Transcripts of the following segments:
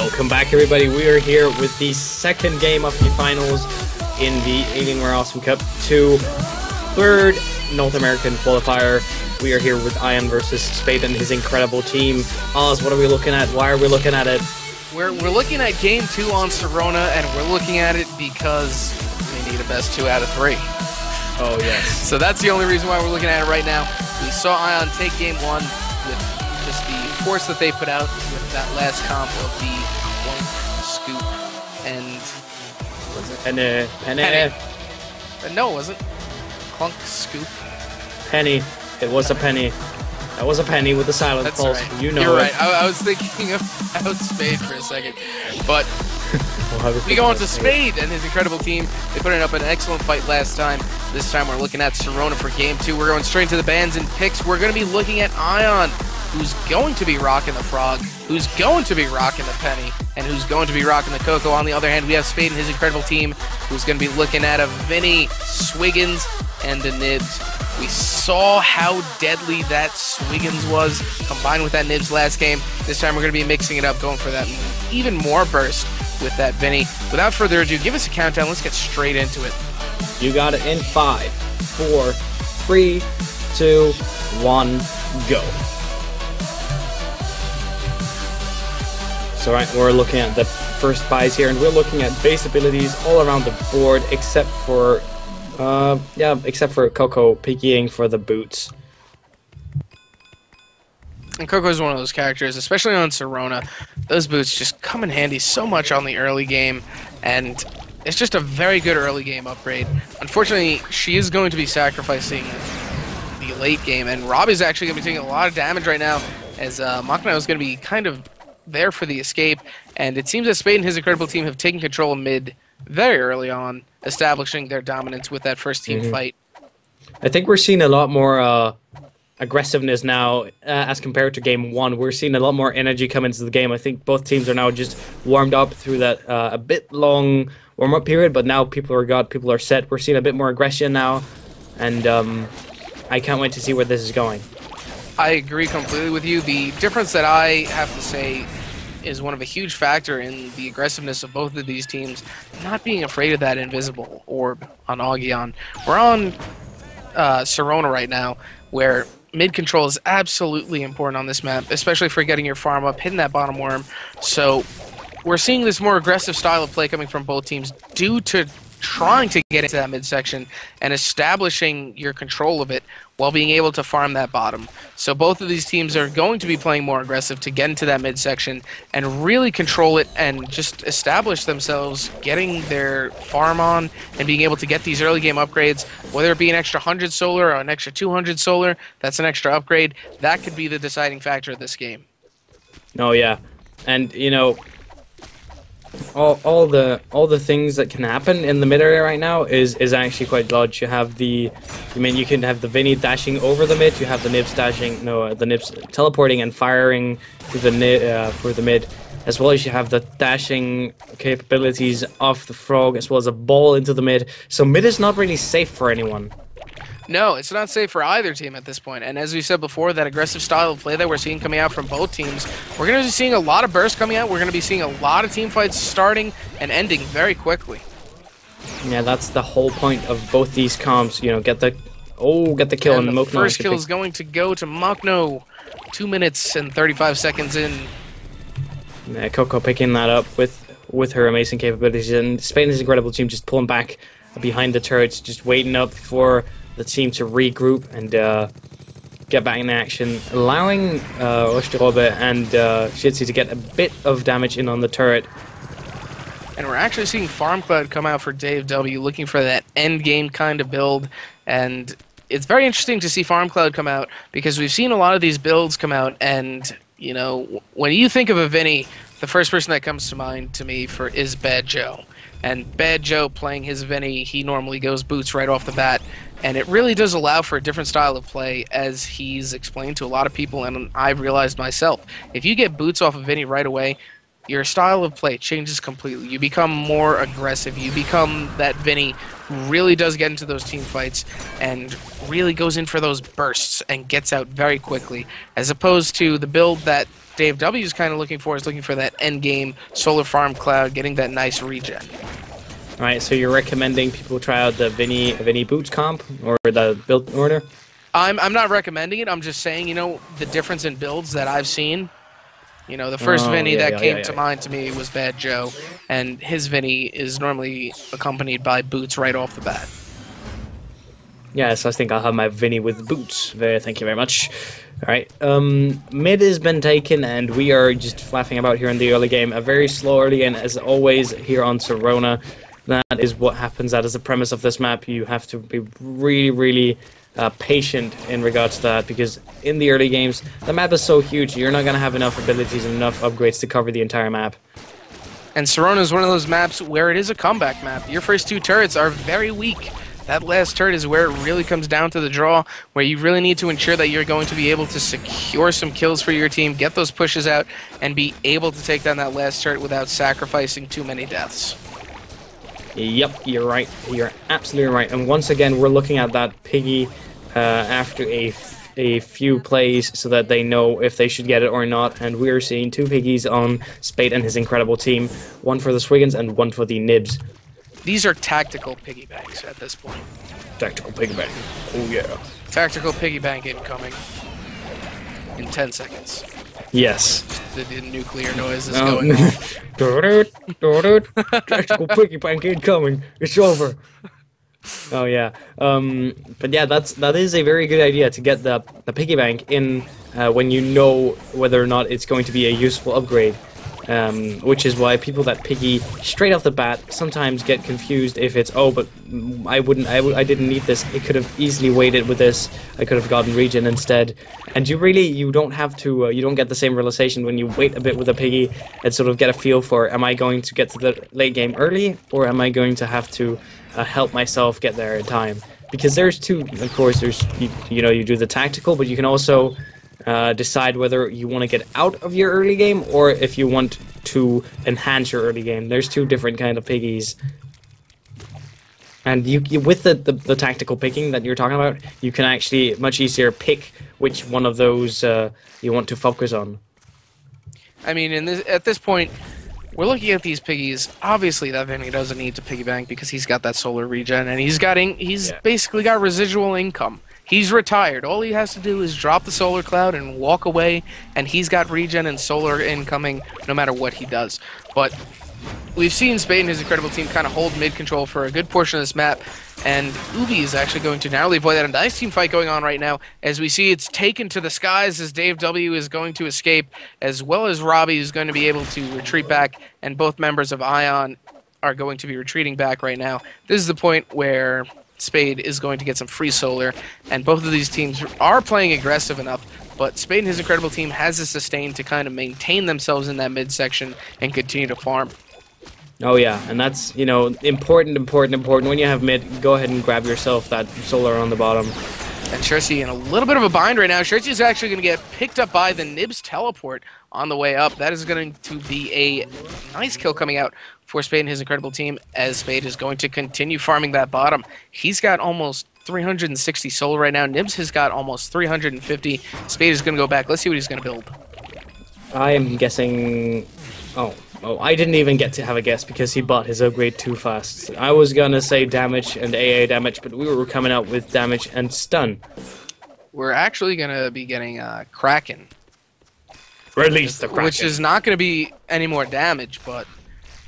Welcome back, everybody. We are here with the second game of the finals in the Alienware Awesome Cup 2 third North American qualifier. We are here with Ian versus Spade and his incredible team. Oz, what are we looking at? Why are we looking at it? We're looking at game 2 on Sirona, and we're looking at it because we need a best 2 out of 3. Oh, yes. So that's the only reason why we're looking at it right now. We saw Ion take game 1 with just the force that they put out with that last comp of the one scoop and what was it? Penny. No, it wasn't. Clunk scoop. Penny. It was a penny. That was a penny with a silent That's pulse. Right. You know You're it. right. I was thinking of Spade for a second, but we go on to Spade and his incredible team. They put up an excellent fight last time. This time we're looking at Sirona for game 2. We're going straight to the bans and picks. We're going to be looking at Ion, who's going to be rocking the frog, who's going to be rocking the penny, and who's going to be rocking the cocoa. On the other hand, we have Spade and his incredible team, who's going to be looking at a Vinny, Swiggins, and a Nibs. We saw how deadly that Swiggins was, combined with that Nibs last game. This time we're going to be mixing it up, going for that even more burst with that Vinny. Without further ado, give us a countdown. Let's get straight into it. You got it in 5, 4, 3, 2, 1, go. So right, we're looking at the first buys here, and we're looking at base abilities all around the board, except for Coco picking for the boots. And Coco's one of those characters, especially on Sirona. Those boots just come in handy so much on the early game, and it's just a very good early game upgrade. Unfortunately, she is going to be sacrificing the late game, and Robbie's actually going to be taking a lot of damage right now, as Machno is going to be kind of there for the escape, and it seems that Spade and his incredible team have taken control of mid very early on, establishing their dominance with that first team fight. I think we're seeing a lot more aggressiveness now as compared to game 1. We're seeing a lot more energy come into the game. I think both teams are now just warmed up through that a bit long warm-up period, but now people are set. We're seeing a bit more aggression now, and I can't wait to see where this is going. I agree completely with you. The difference that I have to say is one of a huge factor in the aggressiveness of both of these teams, not being afraid of that invisible orb on Augion. We're on Sirona right now, where mid control is absolutely important on this map, especially for getting your farm up, hitting that bottom worm. So we're seeing this more aggressive style of play coming from both teams due to trying to get into that midsection and establishing your control of it while being able to farm that bottom. So both of these teams are going to be playing more aggressive to get into that midsection and really control it and just establish themselves, getting their farm on and being able to get these early game upgrades, whether it be an extra 100 solar or an extra 200 solar, that's an extra upgrade. That could be the deciding factor of this game. Oh yeah, and you know, all the things that can happen in the mid area right now is actually quite large. You have you can have the Vinny dashing over the mid. You have the Nibs the Nibs teleporting and firing for the mid, as well as you have the dashing capabilities of the frog, as well as a ball into the mid. So mid is not really safe for anyone. No, it's not safe for either team at this point. And as we said before, that aggressive style of play that we're seeing coming out from both teams, we're going to be seeing a lot of bursts coming out. We're going to be seeing a lot of team fights starting and ending very quickly. Yeah, that's the whole point of both these comps. You know, get the kill. And the first kill is going to go to Machno. 2 minutes and 35 seconds in. Yeah, Coco picking that up with her amazing capabilities, and Spade and his incredible team just pulling back behind the turrets, just waiting up for the team to regroup and get back in action, allowing Osterrobe and Shitzy to get a bit of damage in on the turret. And we're actually seeing FarmCloud come out for Dave W, looking for that end game kind of build. And it's very interesting to see FarmCloud come out, because we've seen a lot of these builds come out, and you know, when you think of a Vinny, the first person that comes to mind to me is Bad Joe. And Bad Joe playing his Vinny, he normally goes boots right off the bat. And it really does allow for a different style of play, as he's explained to a lot of people, and I've realized myself. If you get boots off of Vinny right away, your style of play changes completely. You become more aggressive. You become that Vinny who really does get into those team fights and really goes in for those bursts and gets out very quickly, as opposed to the build that Dave W is kind of looking for that end game solar farm cloud, getting that nice regen. All right, so you're recommending people try out the Vinny Boots comp or the build order? I'm not recommending it. I'm just saying, you know, the difference in builds that I've seen. You know, the first Vinny that came to mind to me was Bad Joe, and his Vinny is normally accompanied by boots right off the bat. Yes, I think I'll have my Vinny with boots. Thank you very much. All right, mid has been taken, and we are just flapping about here in the early game. A very slow early game, as always, here on Serona. That is what happens. That is the premise of this map. You have to be really, really patient in regards to that, because in the early games, the map is so huge, you're not going to have enough abilities and enough upgrades to cover the entire map. And Serona is one of those maps where it is a comeback map. Your first two turrets are very weak. That last turret is where it really comes down to the draw, where you really need to ensure that you're going to be able to secure some kills for your team, get those pushes out, and be able to take down that last turret without sacrificing too many deaths. Yep, you're right. You're absolutely right. And once again, we're looking at that Piggy after a few plays so that they know if they should get it or not. And we're seeing two Piggies on Spade and his incredible team. One for the Swiggins and one for the Nibs. These are tactical piggy banks at this point. Tactical piggy bank. Oh, yeah. Tactical piggy bank incoming in 10 seconds. Yes. The nuclear noise is going off. Tactical piggy bank incoming. It's over. Oh yeah. But yeah, that is a very good idea to get the piggy bank in when you know whether or not it's going to be a useful upgrade. Which is why people that piggy straight off the bat sometimes get confused if it's, oh, but I didn't need this. I could have easily waited with this. I could have gotten regen instead. And you don't have to, you don't get the same realization when you wait a bit with a piggy and sort of get a feel for, am I going to get to the late game early, or am I going to have to help myself get there in time? Because there's two, of course, there's, you know, you do the tactical, but you can also decide whether you want to get out of your early game or if you want to enhance your early game. There's two different kind of piggies. And you with the tactical picking that you're talking about, you can actually much easier pick which one of those you want to focus on. I mean, at this point, we're looking at these piggies. Obviously, that Vinny doesn't need to piggy bank because he's got that solar regen, and he's basically got residual income. He's retired. All he has to do is drop the solar cloud and walk away, and he's got regen and solar incoming no matter what he does. But we've seen Spade and his incredible team kind of hold mid-control for a good portion of this map, and Ubi is actually going to narrowly avoid that. A nice team fight going on right now, as we see it's taken to the skies as Dave W is going to escape, as well as Robbie is going to be able to retreat back, and both members of Ion are going to be retreating back right now. This is the point where Spade is going to get some free solar, and both of these teams are playing aggressive enough, but Spade and his incredible team has the sustain to kind of maintain themselves in that midsection and continue to farm. Oh yeah, and that's, you know, important. When you have mid, go ahead and grab yourself that solar on the bottom. And Shirsi in a little bit of a bind right now. Shirsi is actually going to get picked up by the Nibs teleport on the way up. That is going to be a nice kill coming out for Spade and his incredible team, as Spade is going to continue farming that bottom. He's got almost 360 solar right now. Nibs has got almost 350. Spade is going to go back. Let's see what he's going to build. I am guessing... Oh, I didn't even get to have a guess because he bought his upgrade too fast. I was going to say damage and AA damage, but we were coming out with damage and stun. We're actually going to be getting Kraken. Release the Kraken. Which is not going to be any more damage, but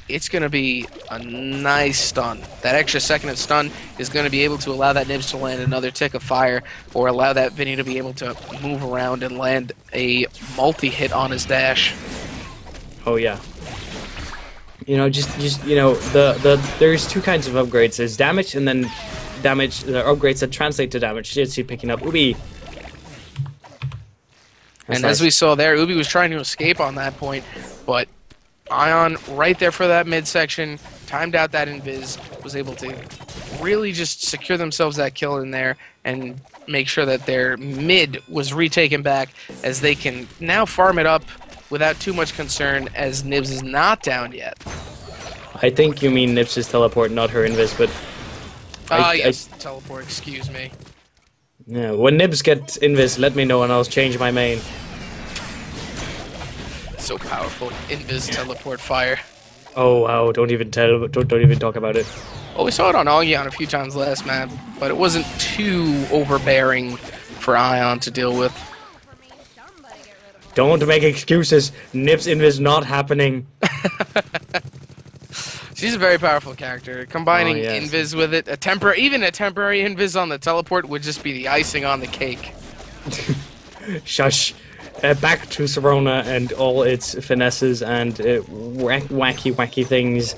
it's going to be a nice stun. That extra second of stun is going to be able to allow that Nibs to land another tick of fire, or allow that Vinny to be able to move around and land a multi-hit on his dash. Oh yeah. You know, just you know, there's two kinds of upgrades. There's damage, and then damage, the upgrades that translate to damage. You see picking up Ubi. And as we saw there, Ubi was trying to escape on that point, but Ion right there for that midsection, timed out that invis, was able to really just secure themselves that kill in there and make sure that their mid was retaken back, as they can now farm it up without too much concern, as Nibs is not down yet. I think you mean Nibs' teleport, not her invis, but... yes, teleport, excuse me. Yeah, when Nibs gets invis, let me know and I'll change my main. so powerful. Invis teleport fire. Oh wow! Don't even talk about it. Well, we saw it on Agion a few times last map, but it wasn't too overbearing for Ion to deal with. Don't make excuses. Nip's invis not happening. She's a very powerful character. Combining yes. invis with it, even a temporary invis on the teleport would just be the icing on the cake. Shush. Back to Serona and all its finesses and wacky things.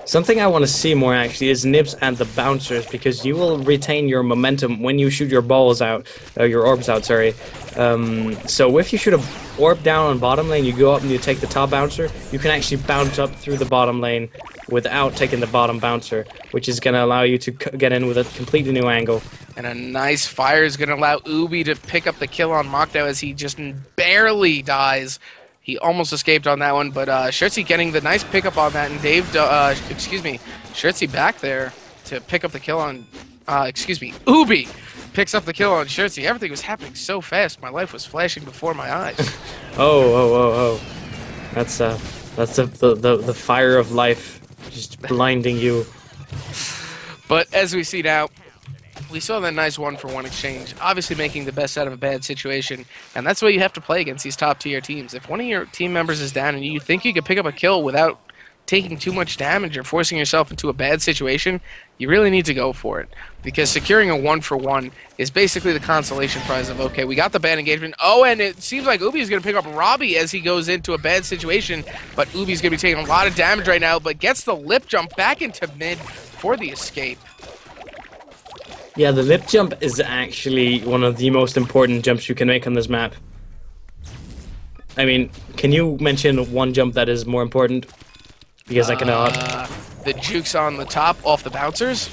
Something I want to see more actually is Nips and the bouncers, because you will retain your momentum when you shoot your balls out, your orbs out, sorry. So if you shoot a orb down on bottom lane, you go up and you take the top bouncer, you can actually bounce up through the bottom lane without taking the bottom bouncer, which is going to allow you to get in with a completely new angle. And a nice fire is going to allow Ubi to pick up the kill on Mokdo as he just barely dies. He almost escaped on that one, but Shirtsy getting the nice pickup on that, and Shirtsy back there to pick up the kill on, Ubi picks up the kill on Shirtsy. Everything was happening so fast, my life was flashing before my eyes. Oh. That's the fire of life just blinding you. But as we see now, we saw that nice 1-for-1 exchange, obviously making the best out of a bad situation, and that's what you have to play against these top-tier teams. If one of your team members is down and you think you could pick up a kill without taking too much damage or forcing yourself into a bad situation, you really need to go for it. Because securing a 1-for-1 is basically the consolation prize of, okay, we got the bad engagement. Oh, and it seems like Ubi's going to pick up Robbie as he goes into a bad situation, but Ubi's going to be taking a lot of damage right now, but gets the lip jump back into mid for the escape. Yeah, the lip jump is actually one of the most important jumps you can make on this map. I mean, can you mention one jump that is more important? Because I cannot. The jukes on the top off the bouncers?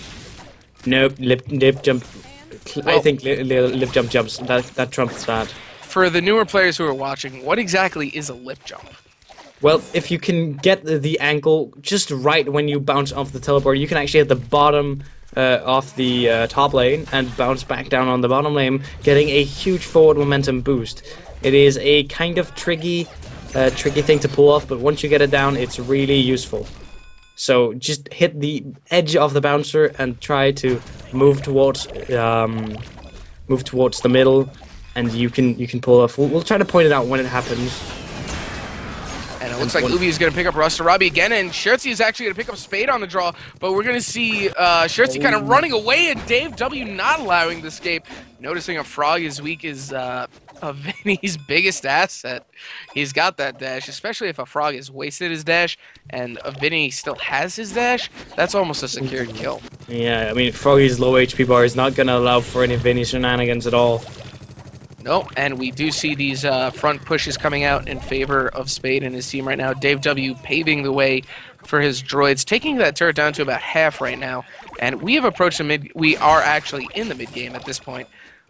Nope, lip jump. Well, I think lip jump jumps. That trumps that. For the newer players who are watching, what exactly is a lip jump? Well, if you can get the angle just right when you bounce off the teleport, you can actually hit the bottom off the top lane and bounce back down on the bottom lane, getting a huge forward momentum boost. It is a kind of tricky thing to pull off, but once you get it down, it's really useful. So just hit the edge of the bouncer and try to move towards the middle, and you can pull off. We'll try to point it out when it happens. And it looks like Ubi is going to pick up Robbie again, and Shirtsy is actually going to pick up Spade on the draw, but we're going to see Shirtsy kind of running away, and Dave W not allowing the escape. Noticing a frog is weak is Vinny's biggest asset. He's got that dash, especially if a frog has wasted his dash, and Vinny still has his dash. That's almost a secured kill. Yeah, I mean, Froggy's low HP bar is not going to allow for any Vinny shenanigans at all. No, and we do see these front pushes coming out in favor of Spade and his team right now. Dave W paving the way for his droids, taking that turret down to about half right now. And we have approached the mid. We are actually in the mid game at this point.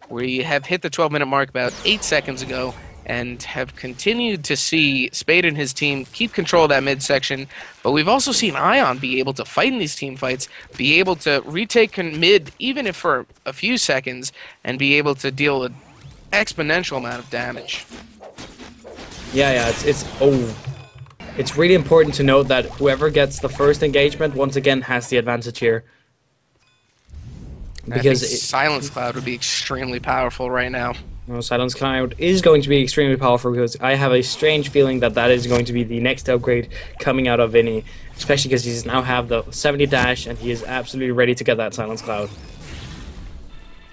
We have hit the 12-minute mark about 8 seconds ago and have continued to see Spade and his team keep control of that midsection. But we've also seen Ion be able to fight in these team fights, be able to retake mid even if for a few seconds, and be able to deal with exponential amount of damage. Yeah, it's really important to note that whoever gets the first engagement once again has the advantage here. Because Silence Cloud would be extremely powerful right now. Well, Silence Cloud is going to be extremely powerful because I have a strange feeling that that is going to be the next upgrade coming out of Vinny, especially because he's now have the 70 dash and he is absolutely ready to get that Silence Cloud.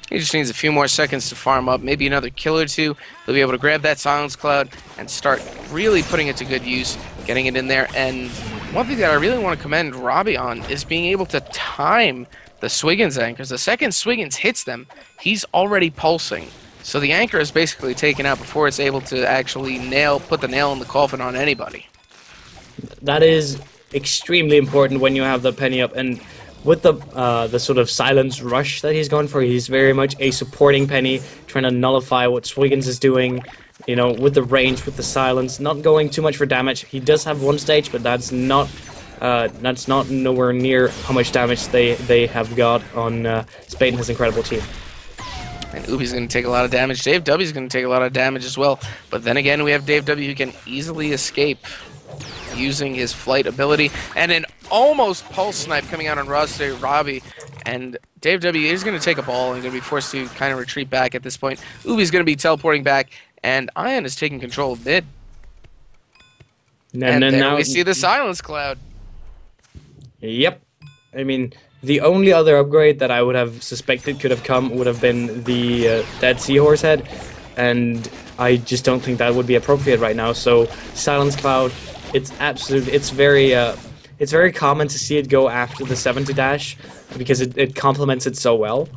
He just needs a few more seconds to farm up, maybe another kill or two. He'll be able to grab that Silence Cloud and start really putting it to good use, getting it in there. And one thing that I really want to commend Robbie on is being able to time the Swiggins anchors. The second Swiggins hits them, he's already pulsing. So the anchor is basically taken out before it's able to actually put the nail in the coffin on anybody. That is extremely important when you have the penny up, and with the sort of silence rush that he's going for, he's very much a supporting penny, trying to nullify what Swiggins is doing, you know, with the range, with the silence, not going too much for damage. He does have one stage, but that's not nowhere near how much damage they have got on Spade and his incredible team. And Ubi's going to take a lot of damage. Dave W's going to take a lot of damage as well. But then again, we have Dave W who can easily escape using his flight ability. And an almost pulse snipe coming out on Robbie. And Dave W is going to take a ball and going to be forced to kind of retreat back at this point. Ubi's going to be teleporting back. And Ion is taking control of mid. And there we see the silence cloud. Yep. I mean, the only other upgrade that I would have suspected could have come would have been the dead seahorse head, and I just don't think that would be appropriate right now. So silence cloud, it's very common to see it go after the 70 dash because it complements it so well.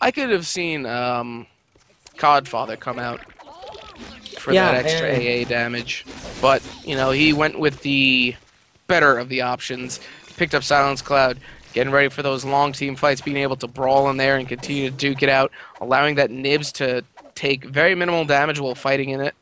I could have seen Codfather come out for that extra AA damage, but you know, he went with the better of the options. Picked up silence cloud, getting ready for those long team fights, being able to brawl in there and continue to duke it out, allowing that Nibs to take very minimal damage while fighting in it.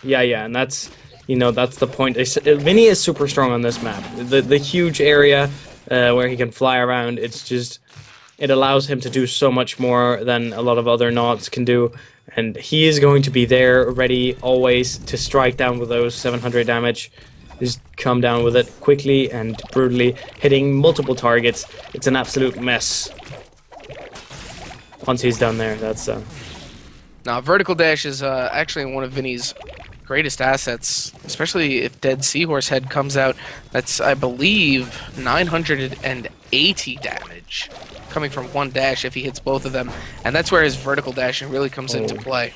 Yeah, and that's, you know, that's the point. Vinny is super strong on this map. The huge area where he can fly around, it allows him to do so much more than a lot of other nods can do, and he is going to be there, ready always to strike down with those 700 damage. Just come down with it quickly and brutally, hitting multiple targets. It's an absolute mess. Once he's done there, that's... Now, vertical dash is actually one of Vinny's greatest assets, especially if Dead Seahorse Head comes out. That's, I believe, 980 damage coming from one dash if he hits both of them. And that's where his vertical dashing really comes into play.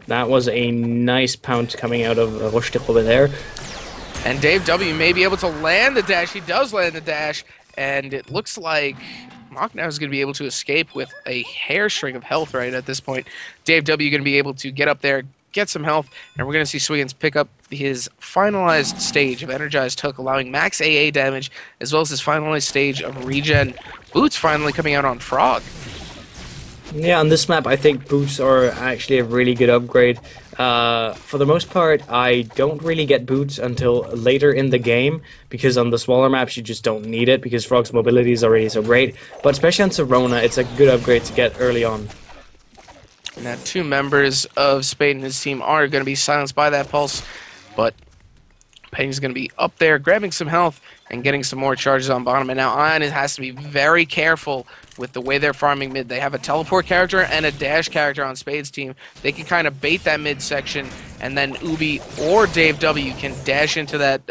That was a nice pound coming out of Roshtik over there. And Dave W may be able to land the dash. He does land the dash, and it looks like Machnow is going to be able to escape with a hairstring of health right at this point. Dave W going to be able to get up there, get some health, and we're going to see Swiggins pick up his finalized stage of Energized Hook, allowing max AA damage, as well as his finalized stage of regen. Boots finally coming out on Frog. Yeah, on this map, I think boots are actually a really good upgrade. For the most part, I don't really get boots until later in the game, because on the smaller maps you just don't need it, because Frog's mobility is already so great. But especially on Serona, it's a good upgrade to get early on. Now, two members of Spade and his team are going to be silenced by that pulse, but Payne's going to be up there grabbing some health and getting some more charges on bottom. And now Ion has to be very careful with the way they're farming mid. They have a teleport character and a dash character on Spade's team. They can kind of bait that mid section, and then Ubi or Dave W can dash into that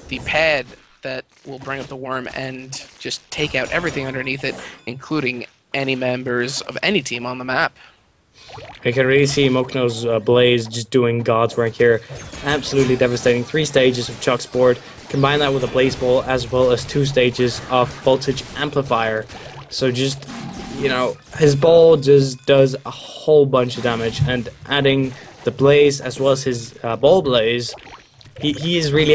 the pad that will bring up the worm and just take out everything underneath it, including any members of any team on the map. I can really see Mokno's Blaze just doing God's work here. Absolutely devastating. 3 stages of Chuck's board. Combine that with a Blaze Ball as well as 2 stages of Voltage Amplifier. So just, you know, his ball just does a whole bunch of damage. And adding the Blaze as well as his Ball Blaze, he is really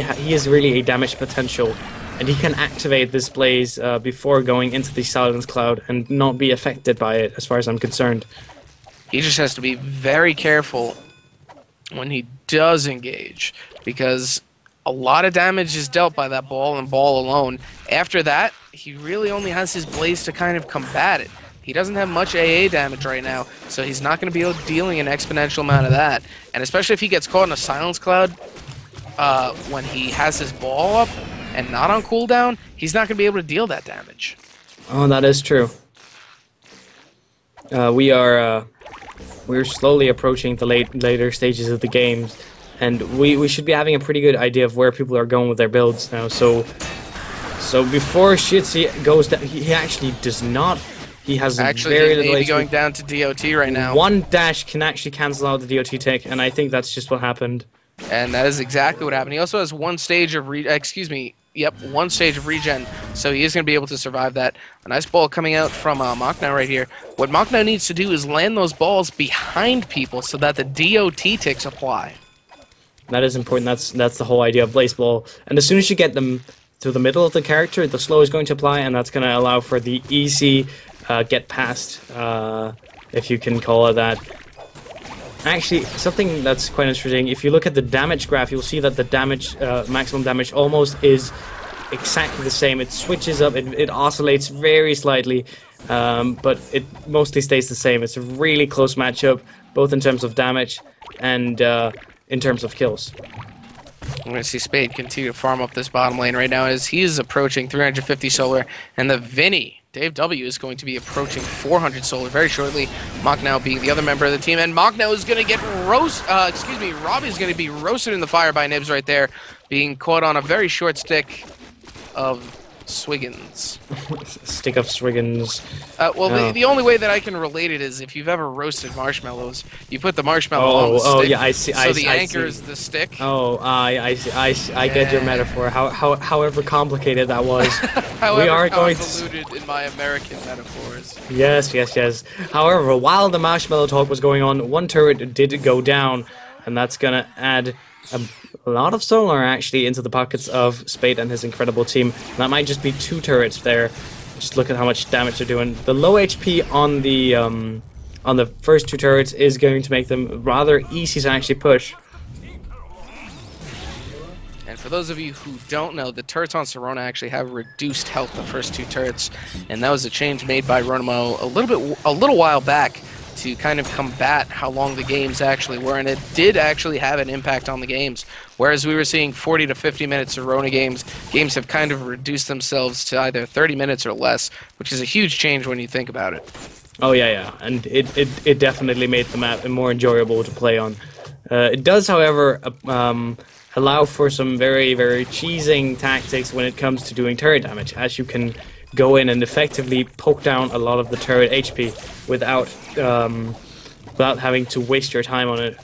a damage potential. And he can activate this Blaze before going into the Silence Cloud and not be affected by it, as far as I'm concerned. He just has to be very careful when he does engage, because a lot of damage is dealt by that ball and ball alone. After that, he really only has his Blaze to kind of combat it. He doesn't have much AA damage right now, so he's not going to be dealing an exponential amount of that. And especially if he gets caught in a Silence Cloud when he has his ball up and not on cooldown, he's not going to be able to deal that damage. Oh, that is true. We're slowly approaching the later stages of the games, and we should be having a pretty good idea of where people are going with their builds now. So before Shitzy goes down, he actually does not. He has very little HP. Going down to DOT right now. One dash can actually cancel out the DOT tick, and I think that's just what happened. And that is exactly what happened. He also has one stage of one stage of regen, so he is going to be able to survive that. A nice ball coming out from Machnow right here. What Machnow needs to do is land those balls behind people so that the DOT ticks apply. That is important. That's the whole idea of Blaze Ball. And as soon as you get them to the middle of the character, the slow is going to apply, and that's going to allow for the easy get past, if you can call it that. Actually, something that's quite interesting, if you look at the damage graph, you'll see that the damage, maximum damage almost is exactly the same. It switches up, it oscillates very slightly, but it mostly stays the same. It's a really close matchup, both in terms of damage and in terms of kills. We're going to see Spade continue to farm up this bottom lane right now as he is approaching 350 solar, and the Vinny, Dave W, is going to be approaching 400 solar very shortly. Machnow being the other member of the team, and Machnow is going to get Robbie's going to be roasted in the fire by Nibs right there, being caught on a very short stick of Swiggins. Stick of Swiggins. The only way that I can relate it is if you've ever roasted marshmallows, you put the marshmallow on the stick. Oh, yeah, I see. So the anchor is the stick. Oh, I get your metaphor. However complicated that was. However we are going convoluted in my American metaphors. Yes. However, while the marshmallow talk was going on, one turret did go down, and that's gonna add a lot of solar actually into the pockets of Spade and his incredible team. That might just be 2 turrets there. Just look at how much damage they're doing. The low HP on the first 2 turrets is going to make them rather easy to actually push. And for those of you who don't know, the turrets on Sirona actually have reduced health the first 2 turrets, and that was a change made by Ronimo a little while back to kind of combat how long the games actually were, and it did actually have an impact on the games. Whereas we were seeing 40 to 50 minutes of Rona games have kind of reduced themselves to either 30 minutes or less, which is a huge change when you think about it. Oh yeah, and it definitely made the map more enjoyable to play on. It does, however, allow for some very, very cheesing tactics when it comes to doing turret damage, as you can go in and effectively poke down a lot of the turret HP without having to waste your time on it.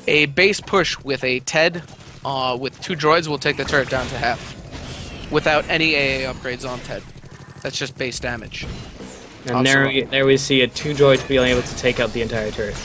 A base push with a TED with 2 droids will take the turret down to half without any AA upgrades on TED. That's just base damage. And there we see it, 2 droids being able to take out the entire turret.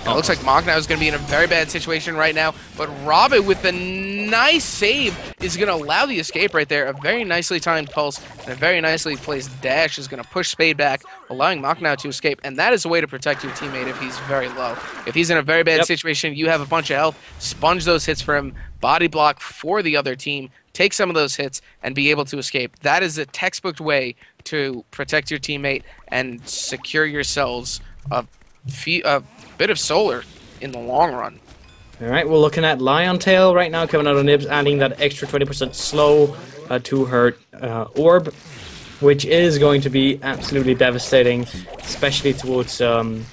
It looks like Machnow is going to be in a very bad situation right now, but Robin with a nice save is going to allow the escape right there. A very nicely timed pulse and a very nicely placed dash is going to push Spade back, allowing Machnow to escape, and that is a way to protect your teammate if he's very low. If he's in a very bad situation, you have a bunch of health, sponge those hits for him, body block for the other team, take some of those hits, and be able to escape. That is a textbook way to protect your teammate and secure yourselves a bit of solar in the long run. Alright, we're looking at Lion Tail right now coming out of Nibs, adding that extra 20% slow to her orb, which is going to be absolutely devastating, especially towards the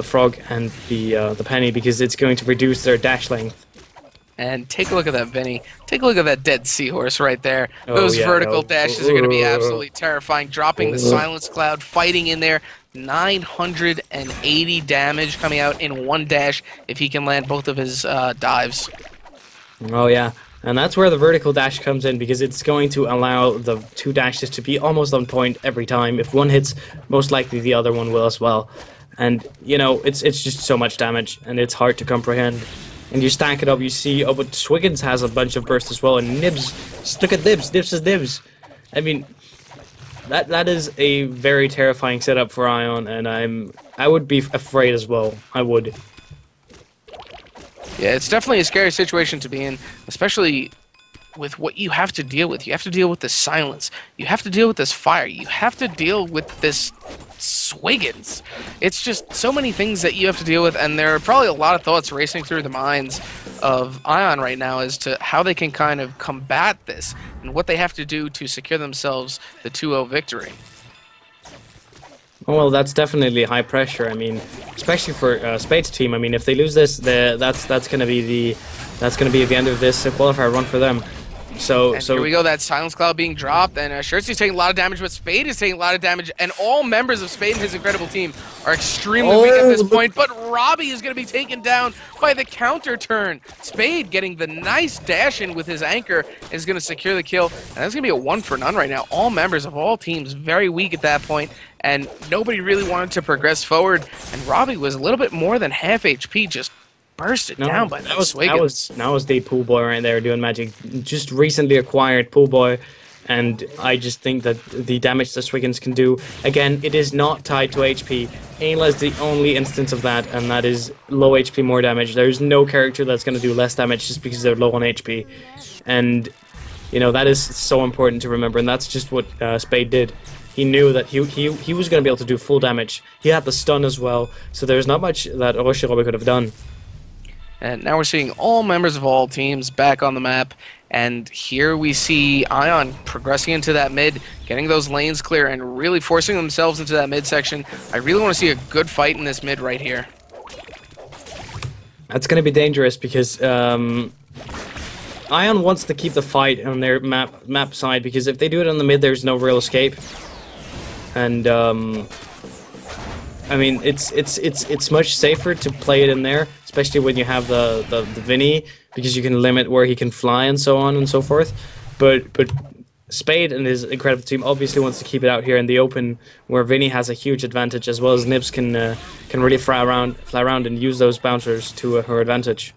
frog and the penny, because it's going to reduce their dash length. And take a look at that, Vinny. Take a look at that dead seahorse right there. Those vertical dashes are going to be absolutely terrifying. Dropping the Silence Cloud, fighting in there. 980 damage coming out in 1 dash if he can land both of his dives. Oh yeah, and that's where the vertical dash comes in, because it's going to allow the 2 dashes to be almost on point every time. If one hits, most likely the other one will as well. And, you know, it's just so much damage, and it's hard to comprehend. And you stack it up, you see, oh, but Swiggins has a bunch of bursts as well, and Nibs, just look at Nibs, Nibs is Nibs. I mean, that is a very terrifying setup for Ion, and I would be afraid as well. I would. Yeah, it's definitely a scary situation to be in, especially with what you have to deal with. You have to deal with this silence. You have to deal with this fire. You have to deal with this Swiggins. It's just so many things that you have to deal with, and there are probably a lot of thoughts racing through the minds of Ion right now as to how they can kind of combat this and what they have to do to secure themselves the 2-0 victory. Well, that's definitely high pressure. I mean, especially for Spade's team. I mean, if they lose this, that's going to be the end of this qualifier run for them. So here we go, that Silence Cloud being dropped, and Scherzy's taking a lot of damage, but Spade is taking a lot of damage, and all members of Spade and his incredible team are extremely weak at this point, but Robbie is going to be taken down by the counter turn. Spade getting the nice dash in with his anchor is going to secure the kill, and that's going to be a 1 for none right now. All members of all teams very weak at that point, and nobody really wanted to progress forward, and Robbie was a little bit more than half HP, just bursted down by that Swiggins. That was the pool boy right there doing magic. Just recently acquired pool boy, and I just think that the damage that Swiggins can do, again, it is not tied to HP. Ayla is the only instance of that, and that is low HP, more damage. There's no character that's going to do less damage just because they're low on HP. And You know, that is so important to remember, and that's just what Spade did. He knew that he was going to be able to do full damage. He had the stun as well, so there's not much that Orochimaru could have done. And now we're seeing all members of all teams back on the map, and here we see Ion progressing into that mid, getting those lanes clear, and really forcing themselves into that mid section. I really want to see a good fight in this mid right here. That's going to be dangerous because Ion wants to keep the fight on their map side, because if they do it on the mid, there's no real escape. And I mean, it's much safer to play it in there, especially when you have the Vinny, because you can limit where he can fly and so on and so forth. But Spade and his incredible team obviously wants to keep it out here in the open, where Vinny has a huge advantage, as well as Nibs can really fly around and use those bouncers to her advantage.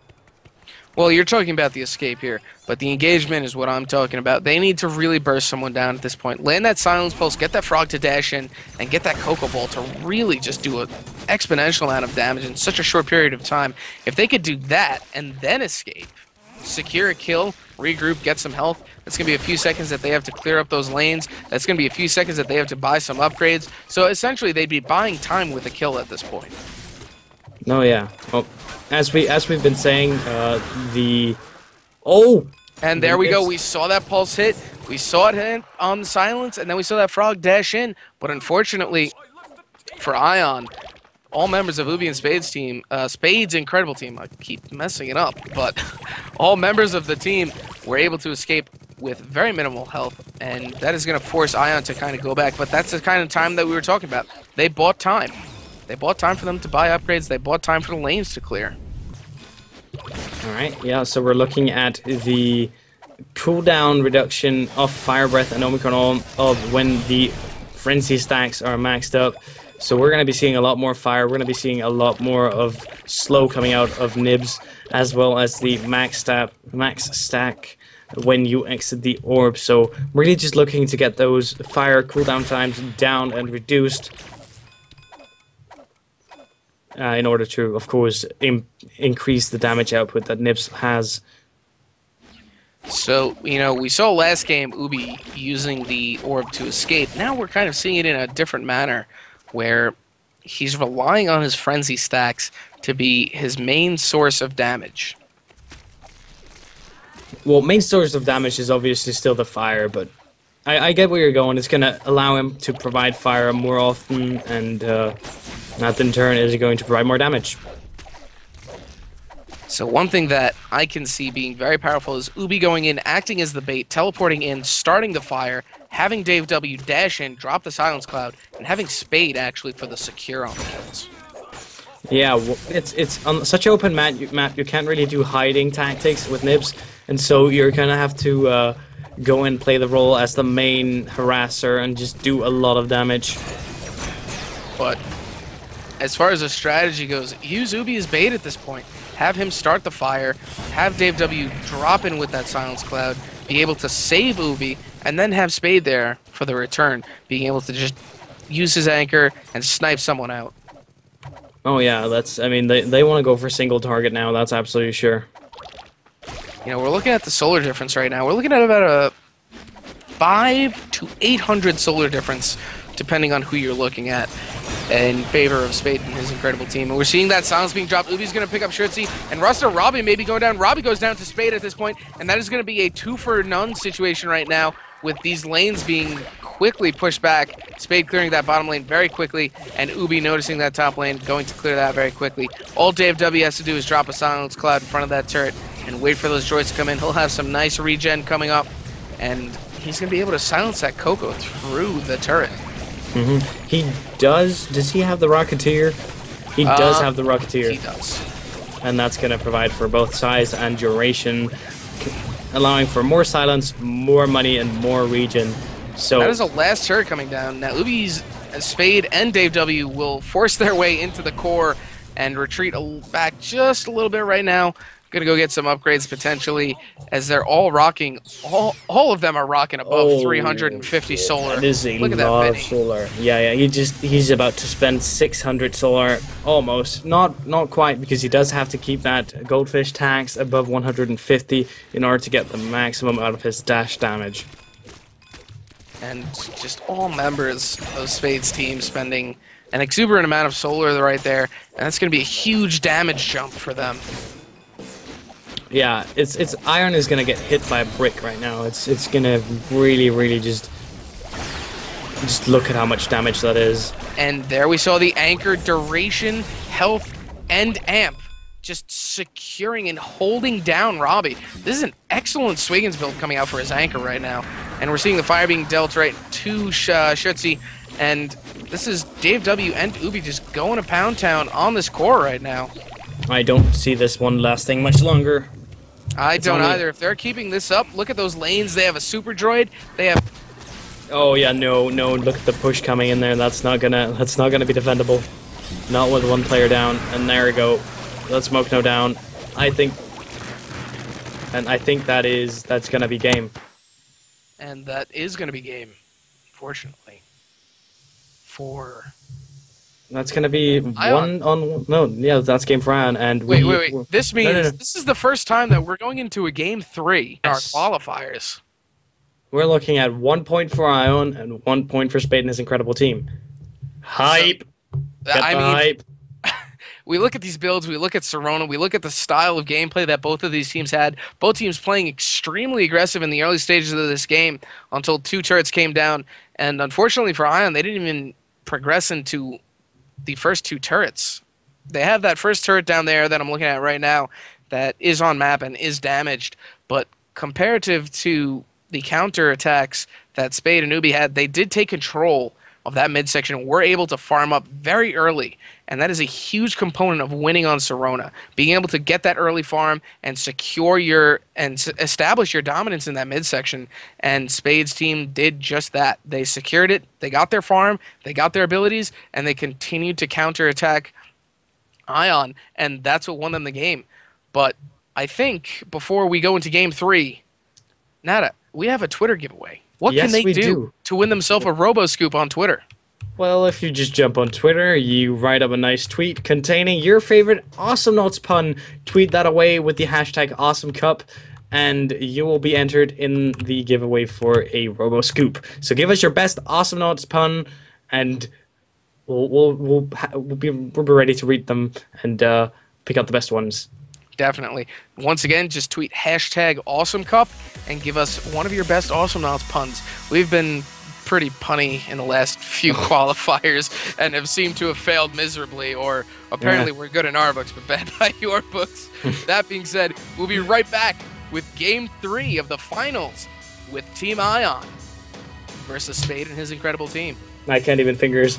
Well, you're talking about the escape here, but the engagement is what I'm talking about. They need to really burst someone down at this point. Land that silence pulse, get that frog to dash in, and get that Cocoa Ball to really just do an exponential amount of damage in such a short period of time. If they could do that and then escape, secure a kill, regroup, get some health, that's going to be a few seconds that they have to clear up those lanes. That's going to be a few seconds that they have to buy some upgrades. So essentially, they'd be buying time with a kill at this point. Oh yeah. Well, as we've been saying, and there we go. We saw that pulse hit. We saw it hit on the silence, and then we saw that frog dash in. But unfortunately, for Ion, all members of Ubi and Spade's team, Spade's incredible team, I keep messing it up, but all members of the team were able to escape with very minimal health, and that is going to force Ion to kind of go back. But that's the kind of time that we were talking about. They bought time. They bought time for them to buy upgrades. They bought time for the lanes to clear. Alright, yeah, so we're looking at the cooldown reduction of Fire Breath and Omicron of when the Frenzy stacks are maxed up. So we're going to be seeing a lot more fire. We're going to be seeing a lot more of slow coming out of Nibs, as well as the max stack when you exit the orb. So really just looking to get those fire cooldown times down and reduced. In order to, of course, increase the damage output that Nibs has. So, you know, we saw last game Ubi using the orb to escape. Now we're kind of seeing it in a different manner, where he's relying on his frenzy stacks to be his main source of damage. Well, main source of damage is obviously still the fire, but I get where you're going. It's going to allow him to provide fire more often, and that in turn is going to provide more damage. So one thing that I can see being very powerful is Ubi going in, acting as the bait, teleporting in, starting the fire, having Dave W dash in, drop the silence cloud, and having Spade actually for the secure on the kills. Yeah, well, it's on such an open map. You can't really do hiding tactics with Nibs, and so you're gonna have to go and play the role as the main harasser and just do a lot of damage. But as far as the strategy goes, use Ubi as bait at this point. Have him start the fire, have Dave W drop in with that silence cloud, be able to save Ubi, and then have Spade there for the return, being able to just use his anchor and snipe someone out. Oh yeah, I mean, they want to go for single target now, that's absolutely sure. You know, we're looking at the solar difference right now. We're looking at about a 500 to 800 solar difference, depending on who you're looking at, in favor of Spade and his incredible team. And we're seeing that silence being dropped. Ubi's going to pick up Shirtzy, and Ruster Robbie may be going down. Robbie goes down to Spade at this point, and that is going to be a 2-for-none situation right now, with these lanes being quickly pushed back. Spade clearing that bottom lane very quickly, and Ubi noticing that top lane, going to clear that very quickly. All Dave W has to do is drop a silence cloud in front of that turret and wait for those droids to come in. He'll have some nice regen coming up, and he's going to be able to silence that Coco through the turret. Mm-hmm. He does. Does he have the Rocketeer? He does have the Rocketeer. He does. And that's going to provide for both size and duration, allowing for more silence, more money, and more regen. So that is a last turret coming down. Now Ubi's Spade and Dave W will force their way into the core and retreat back just a little bit right now. Gonna go get some upgrades potentially, as they're all rocking. All of them are rocking above 350 solar. That is a Look at lot that of Vinny. solar. Yeah. He's about to spend 600 solar, almost. Not quite, because he does have to keep that goldfish tax above 150 in order to get the maximum out of his dash damage. And just all members of Spade's team spending an exuberant amount of solar right there, and that's going to be a huge damage jump for them. Yeah, it's Iron is gonna get hit by a brick right now. It's gonna really just look at how much damage that is. And there we saw the anchor duration, health, and amp just securing and holding down Robbie. This is an excellent Swiggins build coming out for his anchor right now. And we're seeing the fire being dealt right to Schutzy. And this is Dave W and Ubi just going to Pound Town on this core right now. I don't see this one lasting much longer. I don't either. If they're keeping this up, look at those lanes. They have a super droid. They have... Oh yeah, no. Look at the push coming in there. That's not gonna be defendable. Not with one player down. And there we go. Let Smoke No down. I think that's gonna be game. And that is gonna be game, fortunately. That's gonna be Ion. That's game for Ion. And wait. This means this is the first time that we're going into a game 3 in our qualifiers. We're looking at 1 point for Ion and 1 point for Spade and his incredible team. Hype. Hype. We look at these builds, we look at Serona, we look at the style of gameplay that both of these teams had. Both teams playing extremely aggressive in the early stages of this game until 2 turrets came down. And unfortunately for Ion, they didn't even progress into the first 2 turrets. They have that first turret down there that I'm looking at right now that is on map and is damaged, but comparative to the counter attacks that Spade and Ubi had, they did take control of that midsection and were able to farm up very early, and that is a huge component of winning on Serona. Being able to get that early farm and secure establish your dominance in that midsection, and Spade's team did just that. They secured it, they got their farm, they got their abilities, and they continued to counterattack Ion, and that's what won them the game. But I think before we go into game 3, Nada, we have a Twitter giveaway. What can they do to win themselves a RoboScoop on Twitter? Well, if you just jump on Twitter, you write up a nice tweet containing your favorite Awesome Notes pun, tweet that away with the hashtag AwesomeCup, and you will be entered in the giveaway for a RoboScoop. So give us your best Awesome Notes pun, and we'll be ready to read them and pick out the best ones. Definitely. Once again, just tweet hashtag AwesomeCup and give us one of your best Awesome Notes puns. We've been pretty punny in the last few qualifiers and have seemed to have failed miserably, or apparently we're good in our books but bad by your books. That being said, we'll be right back with game 3 of the finals with Team Ion versus Spade and his incredible team. I can't even fingers.